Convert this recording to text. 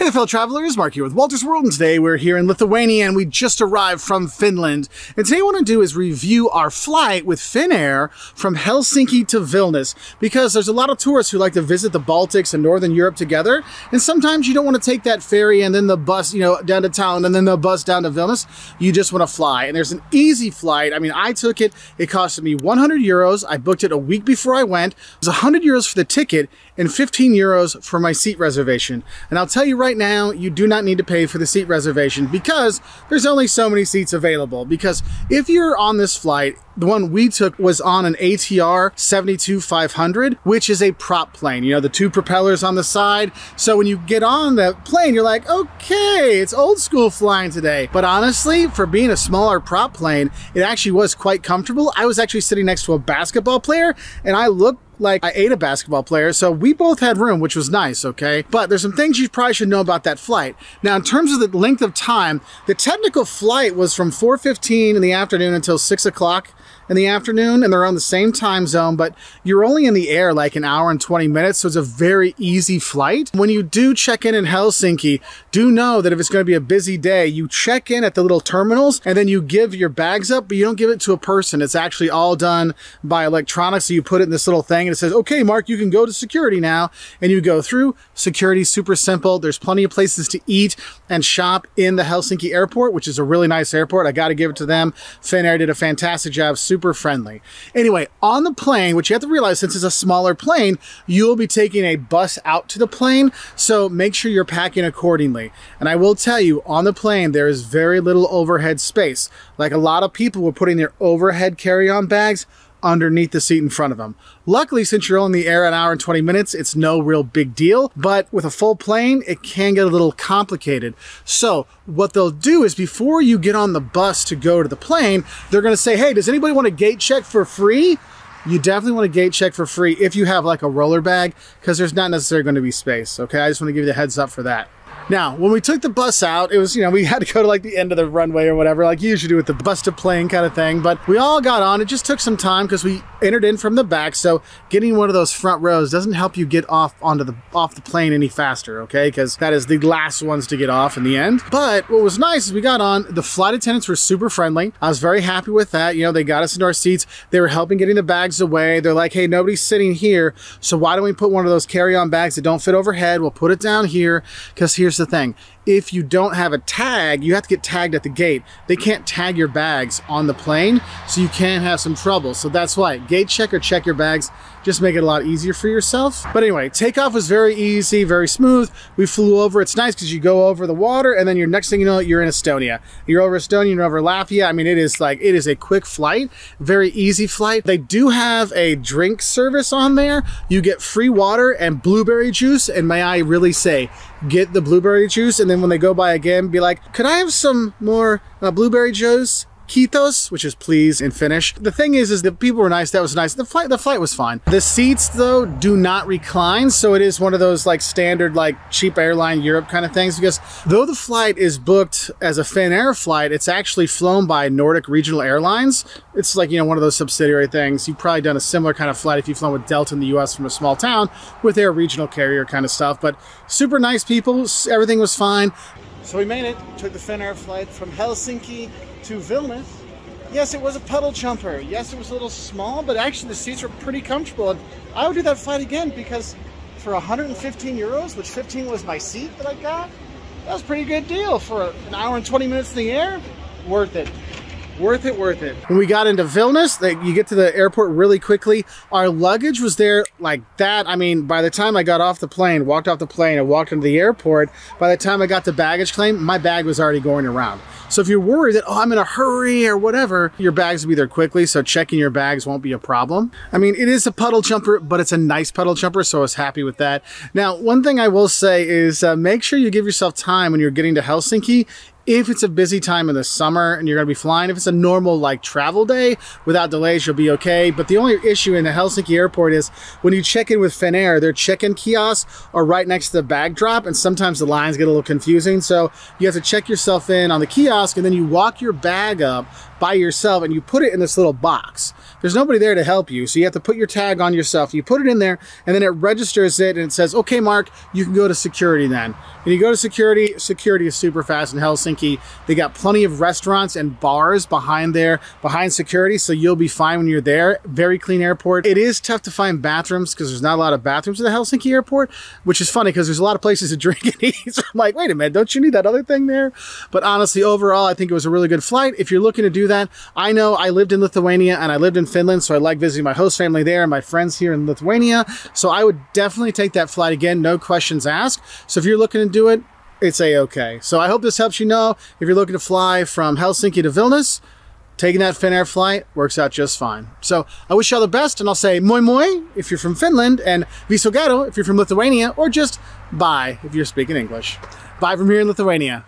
Hey there, fellow travelers, Mark here with Walter's World, and today we're here in Lithuania and we just arrived from Finland. And today what I want to do is review our flight with Finnair from Helsinki to Vilnius, because there's a lot of tourists who like to visit the Baltics and Northern Europe together, and sometimes you don't want to take that ferry and then the bus, down to town and then the bus down to Vilnius. You just want to fly, and there's an easy flight. I mean, I took it, it costed me 100 euros. I booked it a week before I went. It was 100 euros for the ticket and 15 euros for my seat reservation. And I'll tell you right now, you do not need to pay for the seat reservation because there's only so many seats available. Because if you're on this flight, the one we took was on an ATR 72-500, which is a prop plane. You know, the two propellers on the side. So when you get on the plane, you're like, okay, it's old school flying today. But honestly, for being a smaller prop plane, it actually was quite comfortable. I was actually sitting next to a basketball player, and I looked like I ate a basketball player, so we both had room, which was nice, okay? But there's some things you probably should know about that flight. Now, in terms of the length of time, the technical flight was from 4:15 in the afternoon until 6 o'clock in the afternoon, and they're on the same time zone, but you're only in the air like an hour and 20 minutes, so it's a very easy flight. When you do check in Helsinki, do know that if it's going to be a busy day, you check in at the little terminals, and then you give your bags up, but you don't give it to a person. It's actually all done by electronics, so you put it in this little thing, and it says, okay, Mark, you can go to security now, and you go through. Security's super simple. There's plenty of places to eat and shop in the Helsinki Airport, which is a really nice airport. I got to give it to them. Finnair did a fantastic job, super friendly. Anyway, on the plane, which you have to realize, since it's a smaller plane, you'll be taking a bus out to the plane, so make sure you're packing accordingly. And I will tell you, on the plane, there is very little overhead space. Like, a lot of people were putting their overhead carry-on bags underneath the seat in front of them. Luckily, since you're only in the air an hour and 20 minutes, it's no real big deal, but with a full plane, it can get a little complicated. So what they'll do is, before you get on the bus to go to the plane, they're gonna say, hey, does anybody want a gate check for free? You definitely want a gate check for free if you have like a roller bag, because there's not necessarily going to be space, okay? I just want to give you the heads up for that. Now, when we took the bus out, it was, we had to go to like the end of the runway or whatever, like you usually do with the bus to plane kind of thing. But we all got on. It just took some time because we entered in from the back. So getting one of those front rows doesn't help you get off the plane any faster, okay? Because that is the last ones to get off in the end. But what was nice is we got on. The flight attendants were super friendly. I was very happy with that. They got us into our seats. They were helping getting the bags away. They're like, hey, nobody's sitting here, so why don't we put one of those carry-on bags that don't fit overhead? We'll put it down here, because here's the thing. If you don't have a tag, you have to get tagged at the gate. They can't tag your bags on the plane, so you can have some trouble. So that's why, gate check or check your bags. Just make it a lot easier for yourself. But anyway, takeoff was very easy, very smooth. We flew over. It's nice because you go over the water, and then your next thing you know, you're in Estonia. You're over Estonia, you're over Latvia. I mean, it is a quick flight, very easy flight. They do have a drink service on there. You get free water and blueberry juice, and may I really say, get the blueberry juice, and then when they go by again, be like, could I have some more blueberry juice? Kiitos, which is please in Finnish. The thing is the people were nice. That was nice. The flight was fine. The seats, though, do not recline, so it is one of those like standard, like cheap airline Europe kind of things, because though the flight is booked as a Finnair flight, it's actually flown by NORDIC regional airlines. It's like, one of those subsidiary things. You've probably done a similar kind of flight if you've flown with Delta in the US from a small town with their regional carrier kind of stuff. But super nice people. Everything was fine. So we made it. Took the Finnair flight from Helsinki to Vilnius. Yes, it was a puddle jumper. Yes, it was a little small, but actually the seats were pretty comfortable. And I would do that flight again, because for 115 euros, which 15 was my seat that I got, that was a pretty good deal for an hour and 20 minutes in the air. Worth it. Worth it, worth it. When we got into Vilnius, you get to the airport really quickly. Our luggage was there like that. I mean, by the time I got off the plane, walked off the plane and walked into the airport, by the time I got to baggage claim, my bag was already going around. So if you're worried that, oh, I'm in a hurry or whatever, your bags will be there quickly, so checking your bags won't be a problem. I mean, it is a puddle jumper, but it's a nice puddle jumper, so I was happy with that. Now, one thing I will say is make sure you give yourself time when you're getting to Helsinki. If it's a busy time in the summer and you're going to be flying, if it's a normal like travel day without delays, you'll be okay. But the only issue in the Helsinki airport is when you check in with Finnair, their check-in kiosks are right next to the bag drop, and sometimes the lines get a little confusing. So you have to check yourself in on the kiosk kiosk, and then you walk your bag up by yourself and you put it in this little box. There's nobody there to help you, so you have to put your tag on yourself. You put it in there, and then it registers it, and it says, okay, Mark, you can go to security then. And you go to security. Security is super fast in Helsinki. They got plenty of restaurants and bars behind there, behind security, so you'll be fine when you're there. Very clean airport. It is tough to find bathrooms because there's not a lot of bathrooms at the Helsinki airport, which is funny because there's a lot of places to drink and eat. So I'm like, wait a minute, don't you need that other thing there? But honestly, overall, I think it was a really good flight. If you're looking to do that, I know I lived in Lithuania and I lived in Finland, so I like visiting my host family there and my friends here in Lithuania. So I would definitely take that flight again, no questions asked. So if you're looking to do it, it's a-okay. So I hope this helps you know if you're looking to fly from Helsinki to Vilnius, taking that Finnair flight works out just fine. So I wish you all the best, and I'll say moi moi if you're from Finland, and viso gero if you're from Lithuania, or just bye if you're speaking English. Bye from here in Lithuania.